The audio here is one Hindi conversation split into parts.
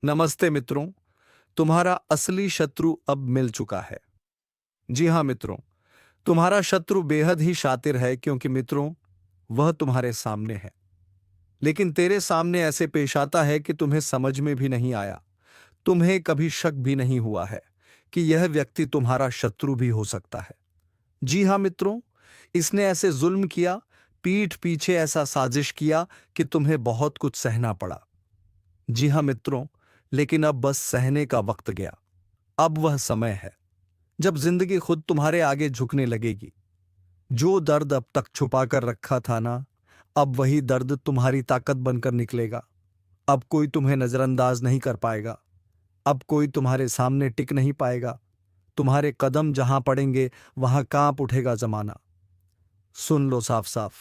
नमस्ते मित्रों। तुम्हारा असली शत्रु अब मिल चुका है। जी हाँ मित्रों, तुम्हारा शत्रु बेहद ही शातिर है क्योंकि मित्रों वह तुम्हारे सामने है। लेकिन तेरे सामने ऐसे पेश आता है कि तुम्हें समझ में भी नहीं आया। तुम्हें कभी शक भी नहीं हुआ है कि यह व्यक्ति तुम्हारा शत्रु भी हो सकता है। जी हाँ मित्रों, इसने ऐसे जुल्म किया, पीठ पीछे ऐसा साजिश किया कि तुम्हें बहुत कुछ सहना पड़ा। जी हाँ मित्रों, लेकिन अब बस सहने का वक्त गया। अब वह समय है जब जिंदगी खुद तुम्हारे आगे झुकने लगेगी। जो दर्द अब तक छुपा कर रखा था ना, अब वही दर्द तुम्हारी ताकत बनकर निकलेगा। अब कोई तुम्हें नजरअंदाज नहीं कर पाएगा। अब कोई तुम्हारे सामने टिक नहीं पाएगा। तुम्हारे कदम जहां पड़ेंगे वहां कांप उठेगा जमाना। सुन लो साफ साफ,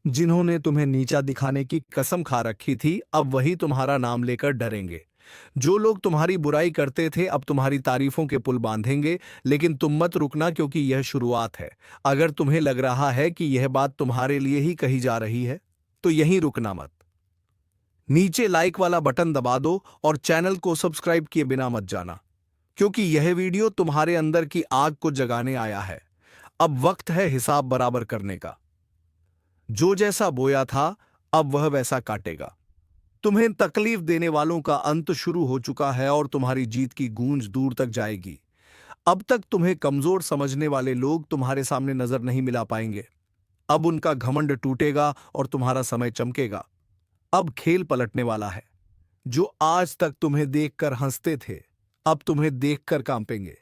जिन्होंने तुम्हें नीचा दिखाने की कसम खा रखी थी, अब वही तुम्हारा नाम लेकर डरेंगे। जो लोग तुम्हारी बुराई करते थे अब तुम्हारी तारीफों के पुल बांधेंगे। लेकिन तुम मत रुकना, क्योंकि यह शुरुआत है। अगर तुम्हें लग रहा है कि यह बात तुम्हारे लिए ही कही जा रही है, तो यहीं रुकना मत। नीचे लाइक वाला बटन दबा दो और चैनल को सब्सक्राइब किए बिना मत जाना, क्योंकि यह वीडियो तुम्हारे अंदर की आग को जगाने आया है। अब वक्त है हिसाब बराबर करने का। जो जैसा बोया था अब वह वैसा काटेगा। तुम्हें तकलीफ देने वालों का अंत शुरू हो चुका है और तुम्हारी जीत की गूंज दूर तक जाएगी। अब तक तुम्हें कमजोर समझने वाले लोग तुम्हारे सामने नजर नहीं मिला पाएंगे। अब उनका घमंड टूटेगा और तुम्हारा समय चमकेगा। अब खेल पलटने वाला है। जो आज तक तुम्हें देखकर हंसते थे, अब तुम्हें देखकर कांपेंगे।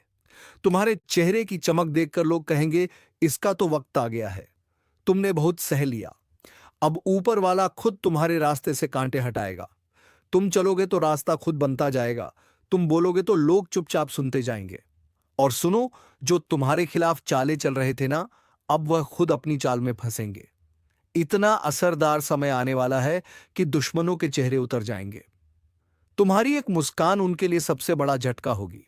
तुम्हारे चेहरे की चमक देखकर लोग कहेंगे, इसका तो वक्त आ गया है। तुमने बहुत सह लिया। अब ऊपर वाला खुद तुम्हारे रास्ते से कांटे हटाएगा। तुम चलोगे तो रास्ता खुद बनता जाएगा। तुम बोलोगे तो लोग चुपचाप सुनते जाएंगे। और सुनो, जो तुम्हारे खिलाफ चालें चल रहे थे ना, अब वह खुद अपनी चाल में फंसेंगे। इतना असरदार समय आने वाला है कि दुश्मनों के चेहरे उतर जाएंगे। तुम्हारी एक मुस्कान उनके लिए सबसे बड़ा झटका होगी।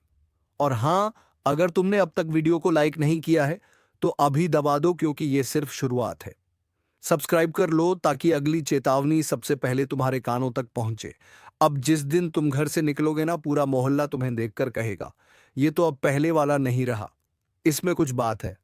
और हां, अगर तुमने अब तक वीडियो को लाइक नहीं किया है तो अभी दबा दो, क्योंकि यह सिर्फ शुरुआत है। सब्सक्राइब कर लो ताकि अगली चेतावनी सबसे पहले तुम्हारे कानों तक पहुंचे। अब जिस दिन तुम घर से निकलोगे ना, पूरा मोहल्ला तुम्हें देखकर कहेगा, ये तो अब पहले वाला नहीं रहा, इसमें कुछ बात है।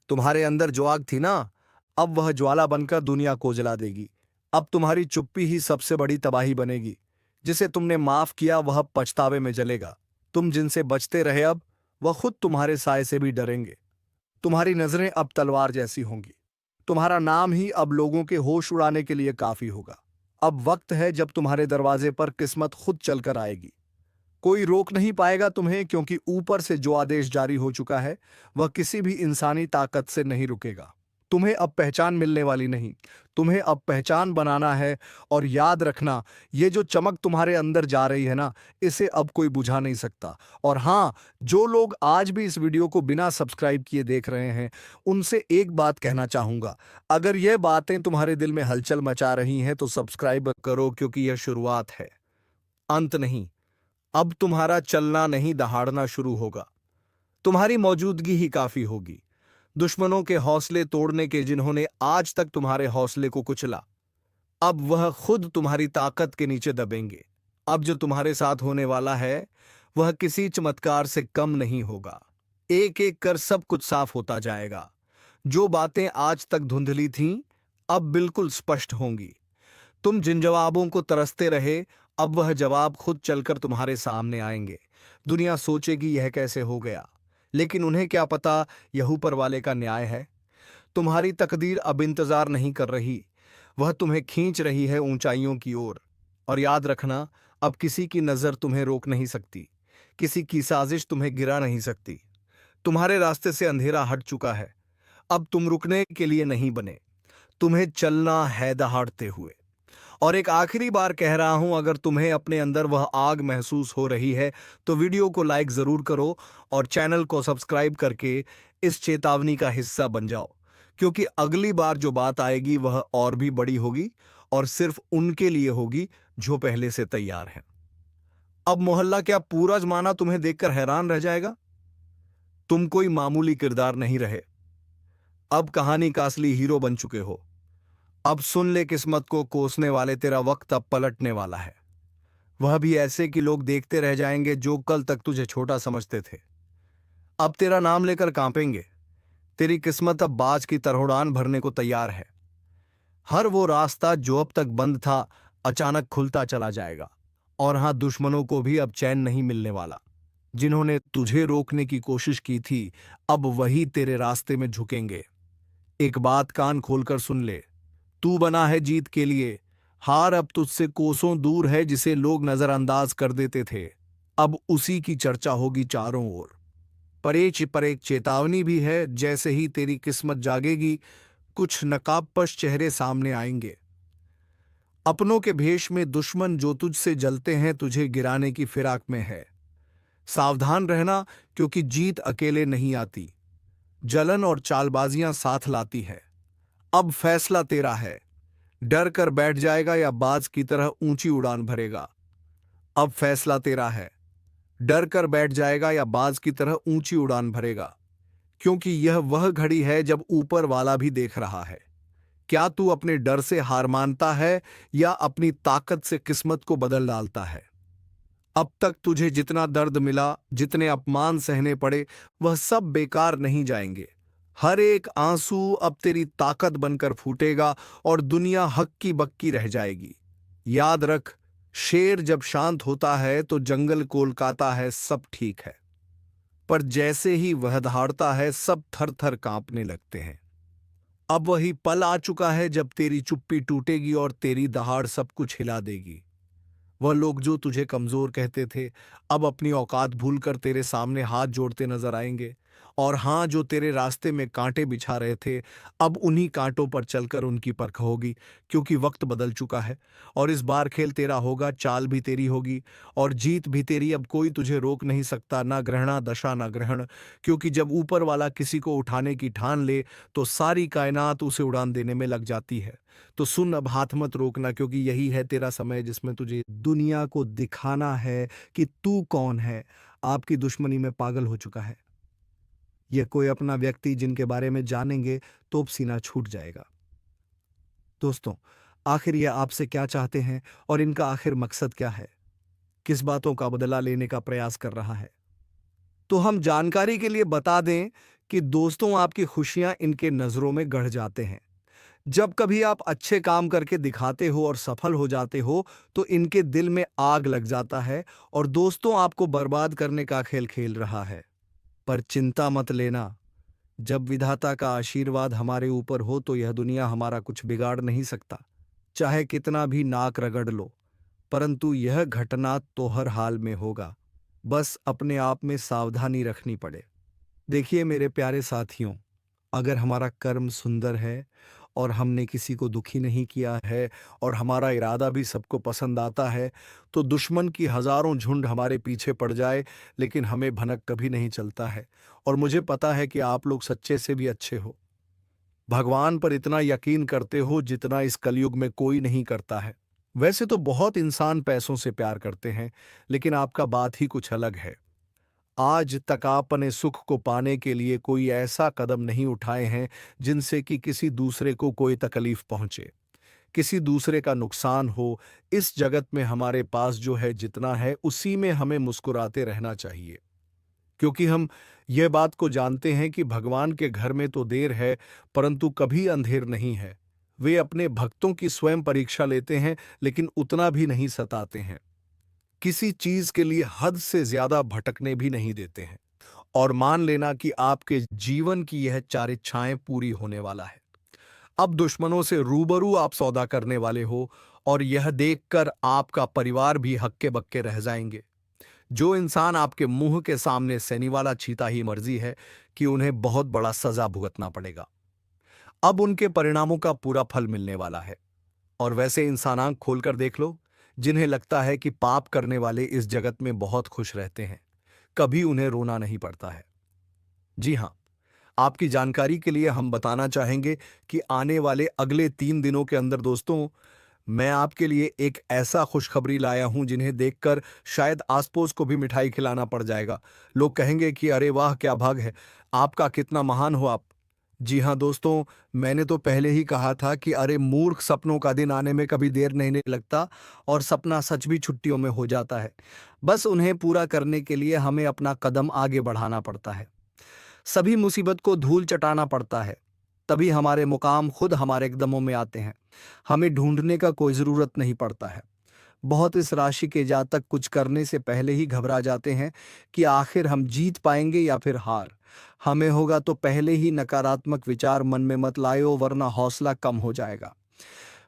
तुम्हारे अंदर जो आग थी ना, अब वह ज्वाला बनकर दुनिया को जला देगी। अब तुम्हारी चुप्पी ही सबसे बड़ी तबाही बनेगी। जिसे तुमने माफ किया वह अब पछतावे में जलेगा। तुम जिनसे बचते रहे अब वह खुद तुम्हारे साय से भी डरेंगे। तुम्हारी नजरें अब तलवार जैसी होंगी। तुम्हारा नाम ही अब लोगों के होश उड़ाने के लिए काफी होगा। अब वक्त है जब तुम्हारे दरवाजे पर किस्मत खुद चलकर आएगी। कोई रोक नहीं पाएगा तुम्हें, क्योंकि ऊपर से जो आदेश जारी हो चुका है वह किसी भी इंसानी ताकत से नहीं रुकेगा। तुम्हें अब पहचान मिलने वाली नहीं, तुम्हें अब पहचान बनाना है। और याद रखना, ये जो चमक तुम्हारे अंदर जा रही है ना, इसे अब कोई बुझा नहीं सकता। और हाँ, जो लोग आज भी इस वीडियो को बिना सब्सक्राइब किए देख रहे हैं, उनसे एक बात कहना चाहूंगा। अगर ये बातें तुम्हारे दिल में हलचल मचा रही हैं तो सब्सक्राइब करो, क्योंकि यह शुरुआत है, अंत नहीं। अब तुम्हारा चलना नहीं, दहाड़ना शुरू होगा। तुम्हारी मौजूदगी ही काफी होगी। दुश्मनों के हौसले तोड़ने के जिन्होंने आज तक तुम्हारे हौसले को कुचला, अब वह खुद तुम्हारी ताकत के नीचे दबेंगे। अब जो तुम्हारे साथ होने वाला है वह किसी चमत्कार से कम नहीं होगा। एक एक कर सब कुछ साफ होता जाएगा। जो बातें आज तक धुंधली थीं, अब बिल्कुल स्पष्ट होंगी। तुम जिन जवाबों को तरसते रहे, अब वह जवाब खुद चलकर तुम्हारे सामने आएंगे। दुनिया सोचेगी यह कैसे हो गया, लेकिन उन्हें क्या पता यह ऊपर वाले का न्याय है। तुम्हारी तकदीर अब इंतजार नहीं कर रही, वह तुम्हें खींच रही है ऊंचाइयों की ओर। और याद रखना, अब किसी की नजर तुम्हें रोक नहीं सकती, किसी की साजिश तुम्हें गिरा नहीं सकती। तुम्हारे रास्ते से अंधेरा हट चुका है। अब तुम रुकने के लिए नहीं बने, तुम्हें चलना है दहाड़ते हुए। और एक आखिरी बार कह रहा हूं, अगर तुम्हें अपने अंदर वह आग महसूस हो रही है तो वीडियो को लाइक जरूर करो और चैनल को सब्सक्राइब करके इस चेतावनी का हिस्सा बन जाओ, क्योंकि अगली बार जो बात आएगी वह और भी बड़ी होगी, और सिर्फ उनके लिए होगी जो पहले से तैयार हैं। अब मोहल्ला क्या पूरा जमाना तुम्हें देखकर हैरान रह जाएगा। तुम कोई मामूली किरदार नहीं रहे, अब कहानी का असली हीरो बन चुके हो। अब सुन ले, किस्मत को कोसने वाले, तेरा वक्त अब पलटने वाला है। वह भी ऐसे कि लोग देखते रह जाएंगे जो कल तक तुझे छोटा समझते थे। अब तेरा नाम लेकर कांपेंगे। तेरी किस्मत अब बाज की तरह उड़ान भरने को तैयार है। हर वो रास्ता जो अब तक बंद था अचानक खुलता चला जाएगा। और हाँ, दुश्मनों को भी अब चैन नहीं मिलने वाला। जिन्होंने तुझे रोकने की कोशिश की थी अब वही तेरे रास्ते में झुकेंगे। एक बात कान खोलकर सुन ले, तू बना है जीत के लिए। हार अब तुझसे कोसों दूर है। जिसे लोग नजरअंदाज कर देते थे अब उसी की चर्चा होगी चारों ओर। पर एक चेतावनी भी है, जैसे ही तेरी किस्मत जागेगी कुछ नकाबपोश चेहरे सामने आएंगे। अपनों के भेष में दुश्मन जो तुझसे जलते हैं, तुझे गिराने की फिराक में है। सावधान रहना, क्योंकि जीत अकेले नहीं आती, जलन और चालबाजियां साथ लाती है। अब फैसला तेरा है, डर कर बैठ जाएगा या बाज की तरह ऊंची उड़ान भरेगा। अब फैसला तेरा है, डर कर बैठ जाएगा या बाज की तरह ऊंची उड़ान भरेगा। क्योंकि यह वह घड़ी है जब ऊपर वाला भी देख रहा है। क्या तू अपने डर से हार मानता है या अपनी ताकत से किस्मत को बदल डालता है? अब तक तुझे जितना दर्द मिला, जितने अपमान सहने पड़े, वह सब बेकार नहीं जाएंगे। हर एक आंसू अब तेरी ताकत बनकर फूटेगा और दुनिया हक्की बक्की रह जाएगी। याद रख, शेर जब शांत होता है तो जंगल कोलकाता है, सब ठीक है। पर जैसे ही वह दहाड़ता है सब थर थर कांपने लगते हैं। अब वही पल आ चुका है जब तेरी चुप्पी टूटेगी और तेरी दहाड़ सब कुछ हिला देगी। वह लोग जो तुझे कमजोर कहते थे अब अपनी औकात भूलकर तेरे सामने हाथ जोड़ते नजर आएंगे। और हाँ, जो तेरे रास्ते में कांटे बिछा रहे थे अब उन्हीं कांटों पर चलकर उनकी परख होगी। क्योंकि वक्त बदल चुका है और इस बार खेल तेरा होगा, चाल भी तेरी होगी और जीत भी तेरी। अब कोई तुझे रोक नहीं सकता, ना ग्रहणा दशा ना ग्रहण। क्योंकि जब ऊपर वाला किसी को उठाने की ठान ले तो सारी कायनात उसे उड़ान देने में लग जाती है। तो सुन, अब हाथ मत रोकना, क्योंकि यही है तेरा समय जिसमें तुझे दुनिया को दिखाना है कि तू कौन है। आपकी दुश्मनी में पागल हो चुका है यह कोई अपना व्यक्ति जिनके बारे में जानेंगे तो सीना छूट जाएगा। दोस्तों, आखिर ये आपसे क्या चाहते हैं और इनका आखिर मकसद क्या है? किस बातों का बदला लेने का प्रयास कर रहा है? तो हम जानकारी के लिए बता दें कि दोस्तों, आपकी खुशियां इनके नजरों में गढ़ जाते हैं। जब कभी आप अच्छे काम करके दिखाते हो और सफल हो जाते हो तो इनके दिल में आग लग जाता है और दोस्तों आपको बर्बाद करने का खेल खेल रहा है। पर चिंता मत लेना, जब विधाता का आशीर्वाद हमारे ऊपर हो तो यह दुनिया हमारा कुछ बिगाड़ नहीं सकता, चाहे कितना भी नाक रगड़ लो। परंतु यह घटना तो हर हाल में होगा, बस अपने आप में सावधानी रखनी पड़े। देखिए मेरे प्यारे साथियों, अगर हमारा कर्म सुंदर है और हमने किसी को दुखी नहीं किया है और हमारा इरादा भी सबको पसंद आता है, तो दुश्मन की हजारों झुंड हमारे पीछे पड़ जाए लेकिन हमें भनक कभी नहीं चलता है। और मुझे पता है कि आप लोग सच्चे से भी अच्छे हो, भगवान पर इतना यकीन करते हो जितना इस कलयुग में कोई नहीं करता है। वैसे तो बहुत इंसान पैसों से प्यार करते हैं, लेकिन आपका बात ही कुछ अलग है। आज तक आपने सुख को पाने के लिए कोई ऐसा कदम नहीं उठाए हैं जिनसे कि किसी दूसरे को कोई तकलीफ पहुंचे, किसी दूसरे का नुकसान हो। इस जगत में हमारे पास जो है, जितना है, उसी में हमें मुस्कुराते रहना चाहिए। क्योंकि हम ये बात को जानते हैं कि भगवान के घर में तो देर है परंतु कभी अंधेर नहीं है। वे अपने भक्तों की स्वयं परीक्षा लेते हैं लेकिन उतना भी नहीं सताते हैं। किसी चीज के लिए हद से ज्यादा भटकने भी नहीं देते हैं। और मान लेना कि आपके जीवन की यह चार इच्छाएं पूरी होने वाला है। अब दुश्मनों से रूबरू आप सौदा करने वाले हो और यह देखकर आपका परिवार भी हक्के बक्के रह जाएंगे। जो इंसान आपके मुंह के सामने सैनी वाला चीता ही मर्जी है कि उन्हें बहुत बड़ा सजा भुगतना पड़ेगा। अब उनके परिणामों का पूरा फल मिलने वाला है। और वैसे इंसान आंख खोलकर देख लो, जिन्हें लगता है कि पाप करने वाले इस जगत में बहुत खुश रहते हैं, कभी उन्हें रोना नहीं पड़ता है। जी हां, आपकी जानकारी के लिए हम बताना चाहेंगे कि आने वाले अगले 3 दिनों के अंदर दोस्तों, मैं आपके लिए एक ऐसा खुशखबरी लाया हूं जिन्हें देखकर शायद आस पड़ोस को भी मिठाई खिलाना पड़ जाएगा। लोग कहेंगे कि अरे वाह, क्या भाग है आपका, कितना महान हो आप। जी हाँ दोस्तों, मैंने तो पहले ही कहा था कि अरे मूर्ख, सपनों का दिन आने में कभी देर नहीं लगता और सपना सच भी छुट्टियों में हो जाता है। बस उन्हें पूरा करने के लिए हमें अपना कदम आगे बढ़ाना पड़ता है। सभी मुसीबत को धूल चटाना पड़ता है। तभी हमारे मुकाम खुद हमारे कदमों में आते हैं। हमें ढूंढने का कोई ज़रूरत नहीं पड़ता है। बहुत इस राशि के जातक कुछ करने से पहले ही घबरा जाते हैं कि आखिर हम जीत पाएंगे या फिर हार। हमें होगा तो पहले ही नकारात्मक विचार मन में मत लायो, वरना हौसला कम हो जाएगा।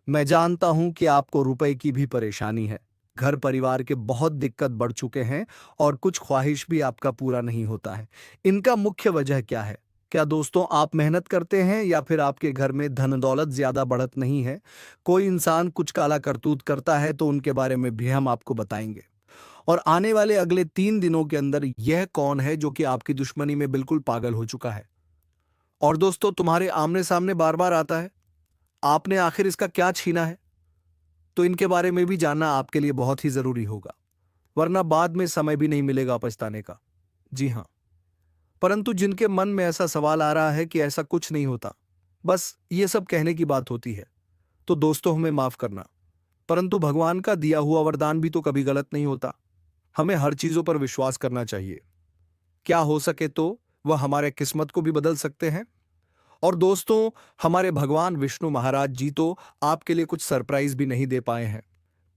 मैं जानता हूं कि आपको रुपए की भी परेशानी है। घर परिवार के बहुत दिक्कत बढ़ चुके हैं और कुछ ख्वाहिश भी आपका पूरा नहीं होता है। इनका मुख्य वजह क्या है? क्या दोस्तों आप मेहनत करते हैं या फिर आपके घर में धन दौलत ज्यादा बढ़त नहीं है? कोई इंसान कुछ काला करतूत करता है तो उनके बारे में भी हम आपको बताएंगे। और आने वाले अगले 3 दिनों के अंदर यह कौन है जो कि आपकी दुश्मनी में बिल्कुल पागल हो चुका है और दोस्तों तुम्हारे आमने सामने बार बार आता है? आपने आखिर इसका क्या छीना है? तो इनके बारे में भी जानना आपके लिए बहुत ही जरूरी होगा, वरना बाद में समय भी नहीं मिलेगा पछताने का। जी हाँ, परंतु जिनके मन में ऐसा सवाल आ रहा है कि ऐसा कुछ नहीं होता, बस ये सब कहने की बात होती है, तो दोस्तों हमें माफ करना। परंतु भगवान का दिया हुआ वरदान भी तो कभी गलत नहीं होता। हमें हर चीजों पर विश्वास करना चाहिए। क्या हो सके तो वह हमारे किस्मत को भी बदल सकते हैं। और दोस्तों, हमारे भगवान विष्णु महाराज जी तो आपके लिए कुछ सरप्राइज भी नहीं दे पाए हैं,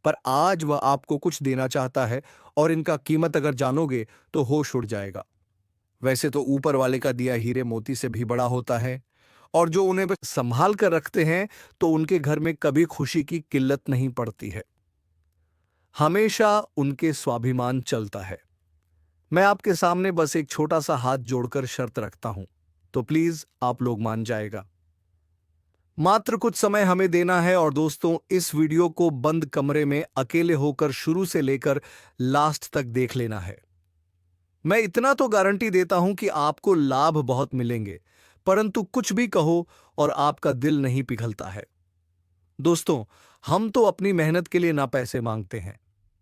पर आज वह आपको कुछ देना चाहता है और इनका कीमत अगर जानोगे तो होश उड़ जाएगा। वैसे तो ऊपर वाले का दिया हीरे मोती से भी बड़ा होता है और जो उन्हें बस संभाल कर रखते हैं तो उनके घर में कभी खुशी की किल्लत नहीं पड़ती है। हमेशा उनके स्वाभिमान चलता है। मैं आपके सामने बस एक छोटा सा हाथ जोड़कर शर्त रखता हूं, तो प्लीज आप लोग मान जाएगा। मात्र कुछ समय हमें देना है और दोस्तों इस वीडियो को बंद कमरे में अकेले होकर शुरू से लेकर लास्ट तक देख लेना है। मैं इतना तो गारंटी देता हूं कि आपको लाभ बहुत मिलेंगे, परंतु कुछ भी कहो और आपका दिल नहीं पिघलता है। दोस्तों, हम तो अपनी मेहनत के लिए ना पैसे मांगते हैं,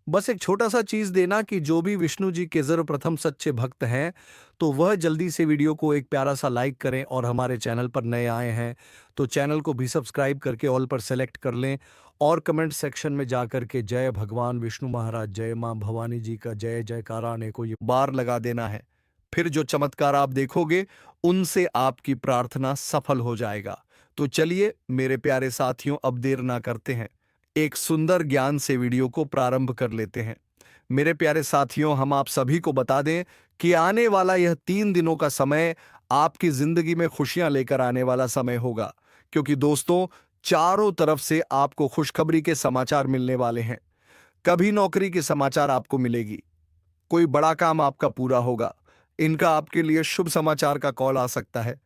बस एक छोटा सा चीज देना कि जो भी विष्णु जी के सर्वप्रथम सच्चे भक्त हैं तो वह जल्दी से वीडियो को एक प्यारा सा लाइक करें और हमारे चैनल पर नए आए हैं तो चैनल को भी सब्सक्राइब करके ऑल पर सेलेक्ट कर लें और कमेंट सेक्शन में जाकर के जय भगवान विष्णु महाराज, जय मां भवानी जी का जय जयकार आने को ये बार लगा देना है। फिर जो चमत्कार आप देखोगे उनसे आपकी प्रार्थना सफल हो जाएगा। तो चलिए मेरे प्यारे साथियों, अब देर ना करते हैं, एक सुंदर ज्ञान से वीडियो को प्रारंभ कर लेते हैं। मेरे प्यारे साथियों, हम आप सभी को बता दें कि आने वाला यह 3 दिनों का समय आपकी जिंदगी में खुशियां लेकर आने वाला समय होगा, क्योंकि दोस्तों चारों तरफ से आपको खुशखबरी के समाचार मिलने वाले हैं। कभी नौकरी के समाचार आपको मिलेगी, कोई बड़ा काम आपका पूरा होगा, इनका आपके लिए शुभ समाचार का कॉल आ सकता है।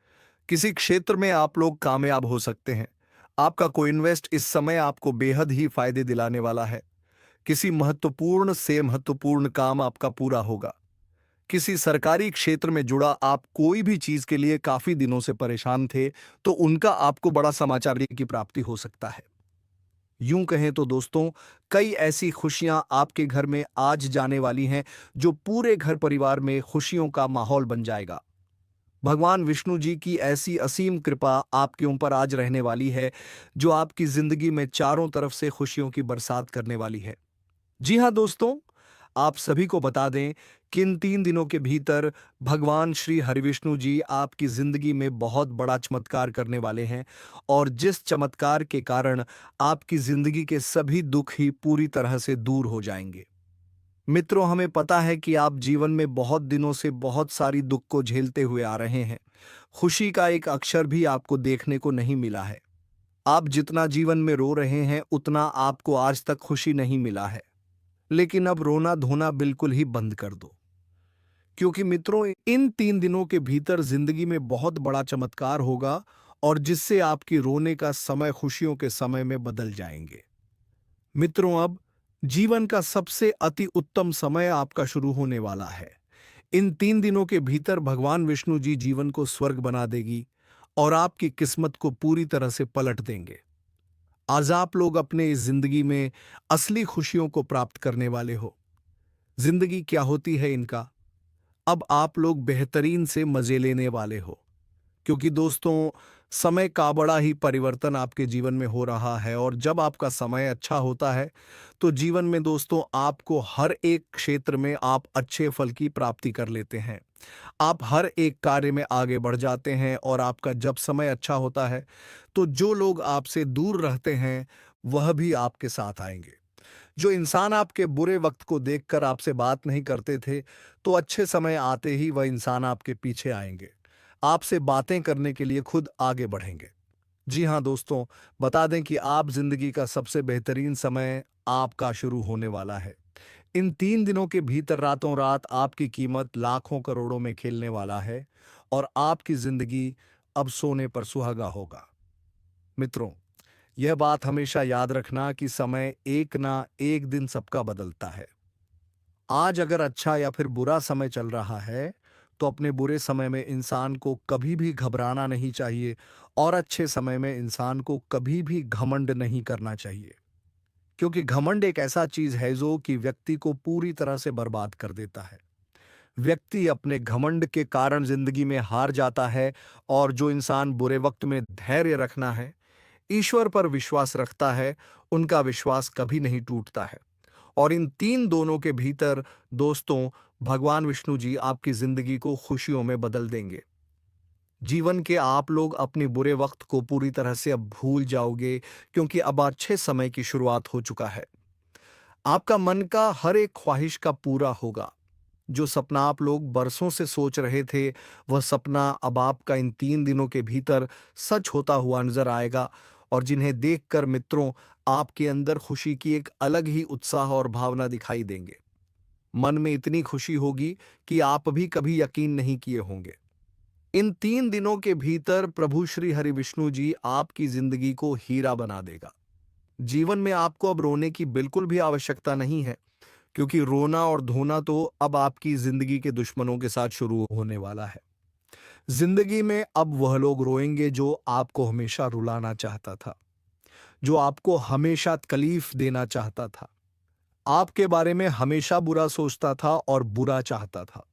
किसी क्षेत्र में आप लोग कामयाब हो सकते हैं। आपका कोई इन्वेस्ट इस समय आपको बेहद ही फायदे दिलाने वाला है। किसी महत्वपूर्ण से महत्वपूर्ण काम आपका पूरा होगा। किसी सरकारी क्षेत्र में जुड़ा आप कोई भी चीज के लिए काफी दिनों से परेशान थे तो उनका आपको बड़ा समाचार की प्राप्ति हो सकता है। यूं कहें तो दोस्तों, कई ऐसी खुशियां आपके घर में आज जाने वाली हैं जो पूरे घर परिवार में खुशियों का माहौल बन जाएगा। भगवान विष्णु जी की ऐसी असीम कृपा आपके ऊपर आज रहने वाली है जो आपकी जिंदगी में चारों तरफ से खुशियों की बरसात करने वाली है। जी हाँ दोस्तों, आप सभी को बता दें कि इन 3 दिनों के भीतर भगवान श्री हरिविष्णु जी आपकी जिंदगी में बहुत बड़ा चमत्कार करने वाले हैं और जिस चमत्कार के कारण आपकी जिंदगी के सभी दुख ही पूरी तरह से दूर हो जाएंगे। मित्रों, हमें पता है कि आप जीवन में बहुत दिनों से बहुत सारी दुख को झेलते हुए आ रहे हैं। खुशी का एक अक्षर भी आपको देखने को नहीं मिला है। आप जितना जीवन में रो रहे हैं उतना आपको आज तक खुशी नहीं मिला है। लेकिन अब रोना धोना बिल्कुल ही बंद कर दो, क्योंकि मित्रों इन 3 दिनों के भीतर जिंदगी में बहुत बड़ा चमत्कार होगा और जिससे आपकी रोने का समय खुशियों के समय में बदल जाएंगे। मित्रों, अब जीवन का सबसे अति उत्तम समय आपका शुरू होने वाला है। इन 3 दिनों के भीतर भगवान विष्णु जी जीवन को स्वर्ग बना देगी और आपकी किस्मत को पूरी तरह से पलट देंगे। आज आप लोग अपने इस जिंदगी में असली खुशियों को प्राप्त करने वाले हो। जिंदगी क्या होती है इनका, अब आप लोग बेहतरीन से मजे लेने वाले हो। क्योंकि दोस्तों समय का बड़ा ही परिवर्तन आपके जीवन में हो रहा है, और जब आपका समय अच्छा होता है तो जीवन में दोस्तों आपको हर एक क्षेत्र में आप अच्छे फल की प्राप्ति कर लेते हैं। आप हर एक कार्य में आगे बढ़ जाते हैं, और आपका जब समय अच्छा होता है तो जो लोग आपसे दूर रहते हैं वह भी आपके साथ आएंगे। जो इंसान आपके बुरे वक्त को देखकर आपसे बात नहीं करते थे, तो अच्छे समय आते ही वह इंसान आपके पीछे आएंगे, आपसे बातें करने के लिए खुद आगे बढ़ेंगे। जी हाँ दोस्तों, बता दें कि आप जिंदगी का सबसे बेहतरीन समय आपका शुरू होने वाला है। इन 3 दिनों के भीतर रातों रात आपकी कीमत लाखों करोड़ों में खेलने वाला है, और आपकी जिंदगी अब सोने पर सुहागा होगा। मित्रों, यह बात हमेशा याद रखना कि समय एक ना एक दिन सबका बदलता है। आज अगर अच्छा या फिर बुरा समय चल रहा है, तो अपने बुरे समय में इंसान को कभी भी घबराना नहीं चाहिए, और अच्छे समय में इंसान को कभी भी घमंड नहीं करना चाहिए। क्योंकि घमंड एक ऐसा चीज है जो कि व्यक्ति को पूरी तरह से बर्बाद कर देता है। व्यक्ति अपने घमंड के कारण जिंदगी में हार जाता है, और जो इंसान बुरे वक्त में धैर्य रखना है, ईश्वर पर विश्वास रखता है, उनका विश्वास कभी नहीं टूटता है। और इन तीन दोनों के भीतर दोस्तों, भगवान विष्णु जी आपकी जिंदगी को खुशियों में बदल देंगे। जीवन के आप लोग अपने बुरे वक्त को पूरी तरह से अब भूल जाओगे, क्योंकि अब अच्छे समय की शुरुआत हो चुका है। आपका मन का हर एक ख्वाहिश का पूरा होगा। जो सपना आप लोग बरसों से सोच रहे थे, वह सपना अब आपका इन 3 दिनों के भीतर सच होता हुआ नजर आएगा, और जिन्हें देखकर मित्रों आपके अंदर खुशी की एक अलग ही उत्साह और भावना दिखाई देंगे। मन में इतनी खुशी होगी कि आप भी कभी यकीन नहीं किए होंगे। इन 3 दिनों के भीतर प्रभु श्री हरि विष्णु जी आपकी जिंदगी को हीरा बना देगा। जीवन में आपको अब रोने की बिल्कुल भी आवश्यकता नहीं है, क्योंकि रोना और धोना तो अब आपकी जिंदगी के दुश्मनों के साथ शुरू होने वाला है। जिंदगी में अब वह लोग रोएंगे जो आपको हमेशा रुलाना चाहता था, जो आपको हमेशा तकलीफ देना चाहता था, आपके बारे में हमेशा बुरा सोचता था और बुरा चाहता था।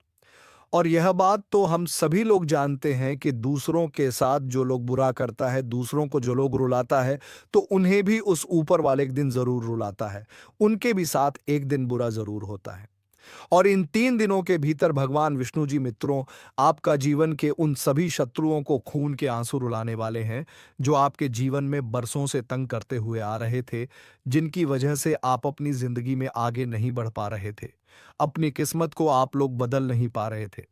और यह बात तो हम सभी लोग जानते हैं कि दूसरों के साथ जो लोग बुरा करता है, दूसरों को जो लोग रुलाता है, तो उन्हें भी उस ऊपर वाले एक दिन जरूर रुलाता है, उनके भी साथ एक दिन बुरा जरूर होता है। और इन 3 दिनों के भीतर भगवान विष्णु जी मित्रों आपका जीवन के उन सभी शत्रुओं को खून के आंसू रुलाने वाले हैं, जो आपके जीवन में बरसों से तंग करते हुए आ रहे थे, जिनकी वजह से आप अपनी जिंदगी में आगे नहीं बढ़ पा रहे थे, अपनी किस्मत को आप लोग बदल नहीं पा रहे थे।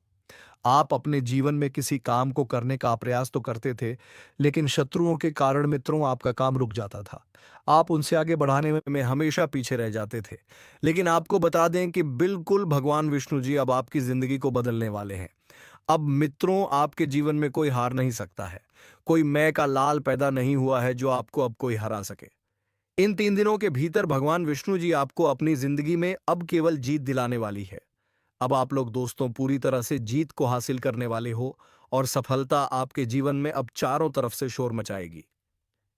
आप अपने जीवन में किसी काम को करने का प्रयास तो करते थे, लेकिन शत्रुओं के कारण मित्रों आपका काम रुक जाता था। आप उनसे आगे बढ़ाने में हमेशा पीछे रह जाते थे। लेकिन आपको बता दें कि बिल्कुल भगवान विष्णु जी अब आपकी जिंदगी को बदलने वाले हैं। अब मित्रों आपके जीवन में कोई हार नहीं सकता है। कोई मैं का लाल पैदा नहीं हुआ है जो आपको अब कोई हरा सके। इन 3 दिनों के भीतर भगवान विष्णु जी आपको अपनी जिंदगी में अब केवल जीत दिलाने वाली है। अब आप लोग दोस्तों पूरी तरह से जीत को हासिल करने वाले हो, और सफलता आपके जीवन में अब चारों तरफ से शोर मचाएगी।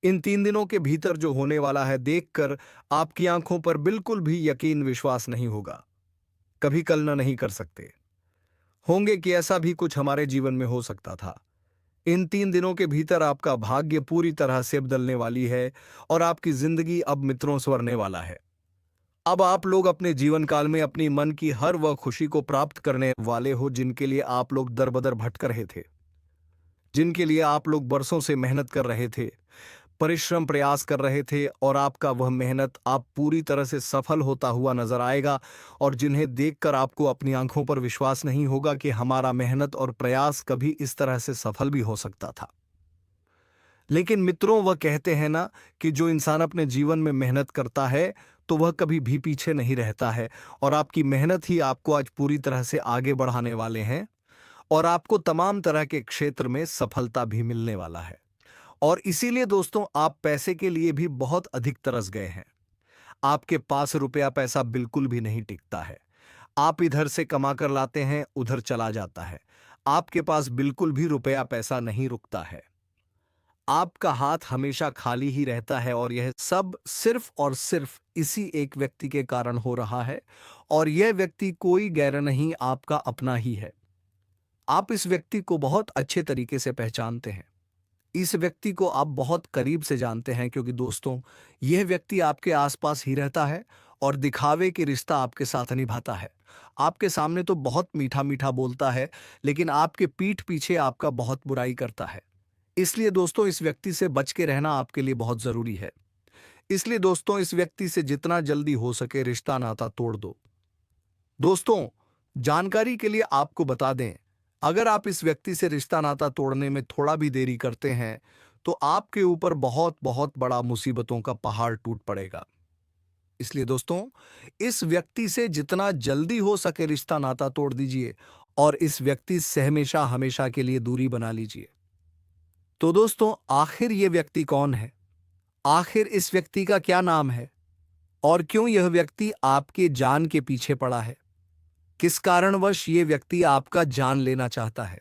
इन 3 दिनों के भीतर जो होने वाला है देखकर आपकी आंखों पर बिल्कुल भी यकीन विश्वास नहीं होगा। कभी कल्पना नहीं कर सकते होंगे कि ऐसा भी कुछ हमारे जीवन में हो सकता था। इन 3 दिनों के भीतर आपका भाग्य पूरी तरह से बदलने वाली है, और आपकी जिंदगी अब मित्रों संवरने वाला है। अब आप लोग अपने जीवन काल में अपनी मन की हर वह खुशी को प्राप्त करने वाले हो, जिनके लिए आप लोग दर बदर भटक रहे थे, जिनके लिए आप लोग बरसों से मेहनत कर रहे थे, परिश्रम प्रयास कर रहे थे, और आपका वह मेहनत आप पूरी तरह से सफल होता हुआ नजर आएगा, और जिन्हें देखकर आपको अपनी आंखों पर विश्वास नहीं होगा कि हमारा मेहनत और प्रयास कभी इस तरह से सफल भी हो सकता था। लेकिन मित्रों वह कहते हैं ना कि जो इंसान अपने जीवन में मेहनत करता है, तो वह कभी भी पीछे नहीं रहता है, और आपकी मेहनत ही आपको आज पूरी तरह से आगे बढ़ाने वाले हैं, और आपको तमाम तरह के क्षेत्र में सफलता भी मिलने वाला है। और इसीलिए दोस्तों आप पैसे के लिए भी बहुत अधिक तरस गए हैं। आपके पास रुपया पैसा बिल्कुल भी नहीं टिकता है। आप इधर से कमा कर लाते हैं, उधर चला जाता है। आपके पास बिल्कुल भी रुपया पैसा नहीं रुकता है। आपका हाथ हमेशा खाली ही रहता है, और यह सब सिर्फ और सिर्फ इसी एक व्यक्ति के कारण हो रहा है, और यह व्यक्ति कोई गैर नहीं आपका अपना ही है। आप इस व्यक्ति को बहुत अच्छे तरीके से पहचानते हैं। इस व्यक्ति को आप बहुत करीब से जानते हैं, क्योंकि दोस्तों यह व्यक्ति आपके आसपास ही रहता है और दिखावे की रिश्ता आपके साथ निभाता है। आपके सामने तो बहुत मीठा मीठा बोलता है, लेकिन आपके पीठ पीछे आपका बहुत बुराई करता है। इसलिए दोस्तों इस व्यक्ति से बच के रहना आपके लिए बहुत जरूरी है। इसलिए दोस्तों इस व्यक्ति से जितना जल्दी हो सके रिश्ता नाता तोड़ दो। दोस्तों, जानकारी के लिए आपको बता दें, अगर आप इस व्यक्ति से रिश्ता नाता तोड़ने में थोड़ा भी देरी करते हैं तो आपके ऊपर बहुत बहुत बड़ा मुसीबतों का पहाड़ टूट पड़ेगा। इसलिए दोस्तों इस व्यक्ति से जितना जल्दी हो सके रिश्ता नाता तोड़ दीजिए और इस व्यक्ति से हमेशा हमेशा के लिए दूरी बना लीजिए। तो दोस्तों आखिर ये व्यक्ति कौन है? आखिर इस व्यक्ति का क्या नाम है? और क्यों यह व्यक्ति आपके जान के पीछे पड़ा है? किस कारणवश ये व्यक्ति आपका जान लेना चाहता है?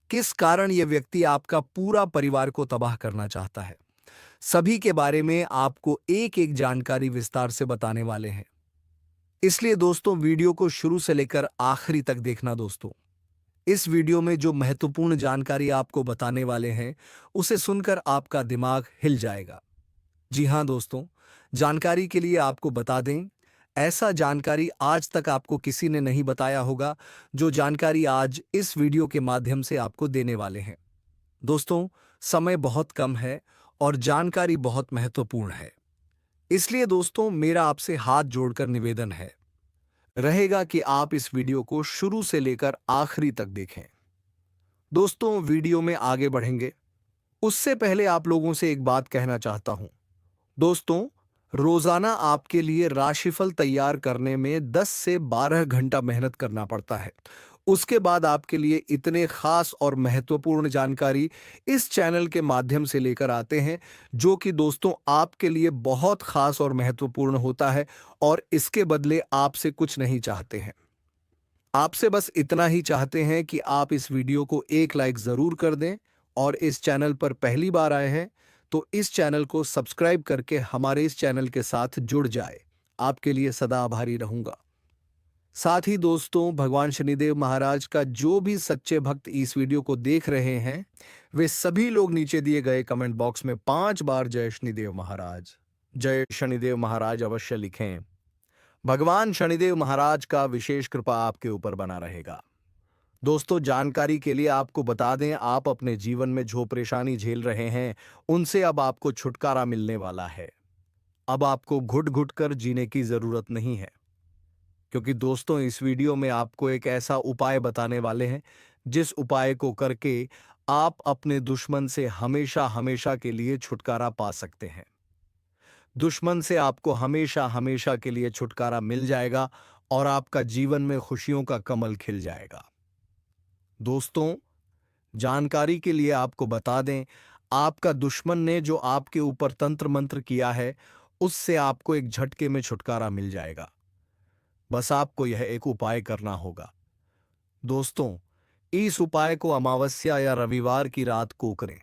किस कारण यह व्यक्ति आपका पूरा परिवार को तबाह करना चाहता है? सभी के बारे में आपको एक एक जानकारी विस्तार से बताने वाले हैं। इसलिए दोस्तों वीडियो को शुरू से लेकर आखिरी तक देखना। दोस्तों इस वीडियो में जो महत्वपूर्ण जानकारी आपको बताने वाले हैं उसे सुनकर आपका दिमाग हिल जाएगा। जी हाँ दोस्तों, जानकारी के लिए आपको बता दें, ऐसा जानकारी आज तक आपको किसी ने नहीं बताया होगा जो जानकारी आज इस वीडियो के माध्यम से आपको देने वाले हैं। दोस्तों समय बहुत कम है और जानकारी बहुत महत्वपूर्ण है, इसलिए दोस्तों मेरा आपसे हाथ जोड़कर निवेदन है रहेगा कि आप इस वीडियो को शुरू से लेकर आखिरी तक देखें। दोस्तों वीडियो में आगे बढ़ेंगे उससे पहले आप लोगों से एक बात कहना चाहता हूं। दोस्तों रोजाना आपके लिए राशिफल तैयार करने में 10 से 12 घंटा मेहनत करना पड़ता है। उसके बाद आपके लिए इतने खास और महत्वपूर्ण जानकारी इस चैनल के माध्यम से लेकर आते हैं, जो कि दोस्तों आपके लिए बहुत खास और महत्वपूर्ण होता है और इसके बदले आपसे कुछ नहीं चाहते हैं। आपसे बस इतना ही चाहते हैं कि आप इस वीडियो को एक लाइक जरूर कर दें और इस चैनल पर पहली बार आए हैं तो इस चैनल को सब्सक्राइब करके हमारे इस चैनल के साथ जुड़ जाए। आपके लिए सदा आभारी रहूंगा। साथ ही दोस्तों भगवान शनिदेव महाराज का जो भी सच्चे भक्त इस वीडियो को देख रहे हैं वे सभी लोग नीचे दिए गए कमेंट बॉक्स में 5 बार जय शनिदेव महाराज, जय शनिदेव महाराज अवश्य लिखें। भगवान शनिदेव महाराज का विशेष कृपा आपके ऊपर बना रहेगा। दोस्तों जानकारी के लिए आपको बता दें, आप अपने जीवन में जो परेशानी झेल रहे हैं उनसे अब आपको छुटकारा मिलने वाला है। अब आपको घुट घुट कर जीने की जरूरत नहीं है, क्योंकि दोस्तों इस वीडियो में आपको एक ऐसा उपाय बताने वाले हैं जिस उपाय को करके आप अपने दुश्मन से हमेशा हमेशा के लिए छुटकारा पा सकते हैं। दुश्मन से आपको हमेशा हमेशा के लिए छुटकारा मिल जाएगा और आपका जीवन में खुशियों का कमल खिल जाएगा। दोस्तों जानकारी के लिए आपको बता दें, आपका दुश्मन ने जो आपके ऊपर तंत्र मंत्र किया है उससे आपको एक झटके में छुटकारा मिल जाएगा। बस आपको यह एक उपाय करना होगा। दोस्तों इस उपाय को अमावस्या या रविवार की रात को करें।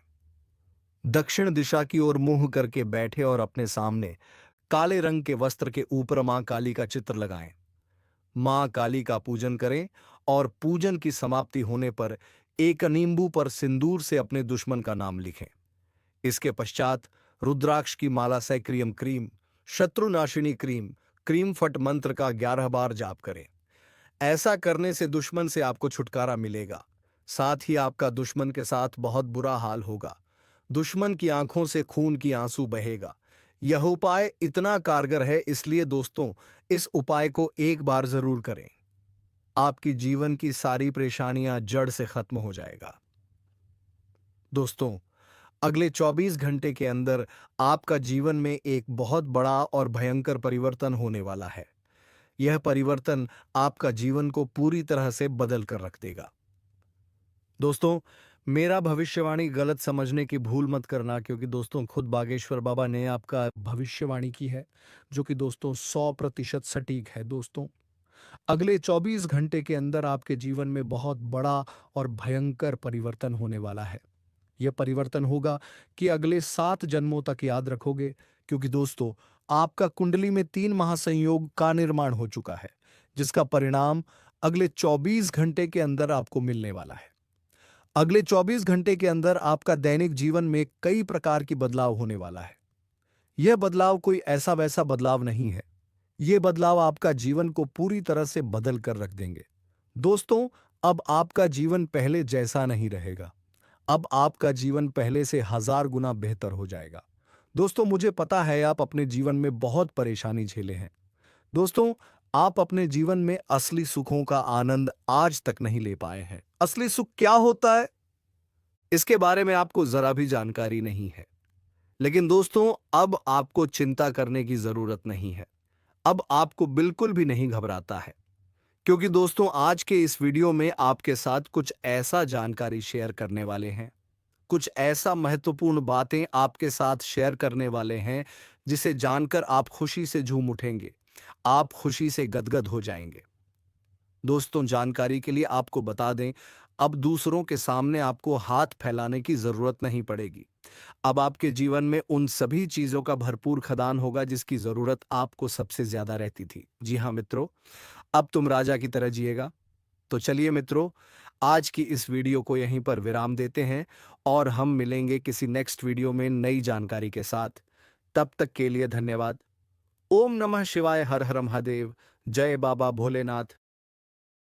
दक्षिण दिशा की ओर मुंह करके बैठे और अपने सामने काले रंग के वस्त्र के ऊपर मां काली का चित्र लगाएं। मां काली का पूजन करें और पूजन की समाप्ति होने पर एक नींबू पर सिंदूर से अपने दुश्मन का नाम लिखें। इसके पश्चात रुद्राक्ष की माला से क्रीम क्रीम शत्रुनाशिनी क्रीम क्रीम फट मंत्र का 11 बार जाप करें। ऐसा करने से दुश्मन से आपको छुटकारा मिलेगा। साथ ही आपका दुश्मन के साथ बहुत बुरा हाल होगा। दुश्मन की आंखों से खून की आंसू बहेगा। यह उपाय इतना कारगर है, इसलिए दोस्तों इस उपाय को एक बार जरूर करें। आपकी जीवन की सारी परेशानियां जड़ से खत्म हो जाएगा। दोस्तों अगले 24 घंटे के अंदर आपका जीवन में एक बहुत बड़ा और भयंकर परिवर्तन होने वाला है। यह परिवर्तन आपका जीवन को पूरी तरह से बदल कर रख देगा। दोस्तों मेरा भविष्यवाणी गलत समझने की भूल मत करना, क्योंकि दोस्तों खुद बागेश्वर बाबा ने आपका भविष्यवाणी की है, जो कि दोस्तों 100% सटीक है। दोस्तों अगले 24 घंटे के अंदर आपके जीवन में बहुत बड़ा और भयंकर परिवर्तन होने वाला है। यह परिवर्तन होगा कि अगले 7 जन्मों तक याद रखोगे, क्योंकि दोस्तों आपका कुंडली में 3 महासंयोग का निर्माण हो चुका है, जिसका परिणाम अगले 24 घंटे के अंदर आपको मिलने वाला है। अगले 24 घंटे के अंदर आपका दैनिक जीवन में कई प्रकार की बदलाव होने वाला है। यह बदलाव कोई ऐसा वैसा बदलाव नहीं है। ये बदलाव आपका जीवन को पूरी तरह से बदल कर रख देंगे। दोस्तों, अब आपका जीवन पहले जैसा नहीं रहेगा। अब आपका जीवन पहले से 1000 गुना बेहतर हो जाएगा। दोस्तों, मुझे पता है आप अपने जीवन में बहुत परेशानी झेले हैं। दोस्तों, आप अपने जीवन में असली सुखों का आनंद आज तक नहीं ले पाए हैं। असली सुख क्या होता है, इसके बारे में आपको जरा भी जानकारी नहीं है। लेकिन दोस्तों, अब आपको चिंता करने की जरूरत नहीं है। अब आपको बिल्कुल भी नहीं घबराता है। क्योंकि दोस्तों, आज के इस वीडियो में आपके साथ कुछ ऐसा जानकारी शेयर करने वाले हैं, कुछ ऐसा महत्वपूर्ण बातें आपके साथ शेयर करने वाले हैं, जिसे जानकर आप खुशी से झूम उठेंगे। आप खुशी से गदगद हो जाएंगे। दोस्तों, जानकारी के लिए आपको बता दें, अब दूसरों के सामने आपको हाथ फैलाने की जरूरत नहीं पड़ेगी। अब आपके जीवन में उन सभी चीजों का भरपूर खदान होगा जिसकी जरूरत आपको सबसे ज्यादा रहती थी। जी हाँ मित्रों, अब तुम राजा की तरह जिएगा। तो चलिए मित्रों, आज की इस वीडियो को यहीं पर विराम देते हैं और हम मिलेंगे किसी नेक्स्ट वीडियो में नई जानकारी के साथ। तब तक के लिए धन्यवाद। ओम नमः शिवाय, हर हर महादेव, जय बाबा भोलेनाथ।